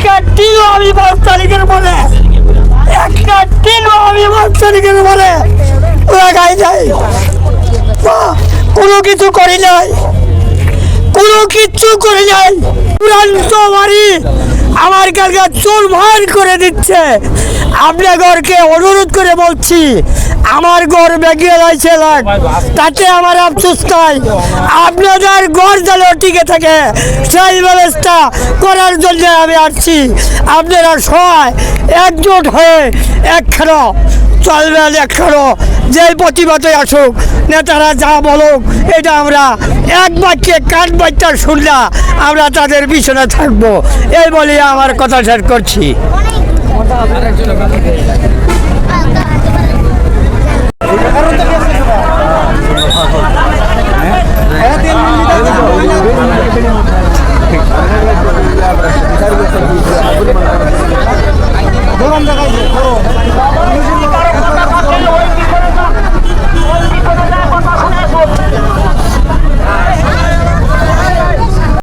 একটা টিনও আমি 5 তারিখের পরে, একটা টিনও আমি 5 তারিখের পরে লাগাই যাই। কোনো কিছু করি নাই, কোনো কিচ্ছু করি নাই। চূড়ান্ত বাড়ি আমার কাছে চুরমার করে দিচ্ছে। আপনাদেরকে অনুরোধ করে বলছি, আমার ঘর ভেঙে লাইছে লাগ, তাতে আমার আফসোস নাই। আপনাদের ঘর যেন টিকে থাকে সেই ব্যবস্থা করার জন্য আমি আসছি। আপনারা সবাই একজোট হয়ে একখানো চলবেন, একখানো যেই প্রতিবাদে আসুক, নেতারা যা বলুক, এটা আমরা এক বাক্যে কান বাচ্চা শুনলা আমরা তাদের পিছনে থাকবো, এই বলে আমার কথা শেষ করছি। গরম জায়গায়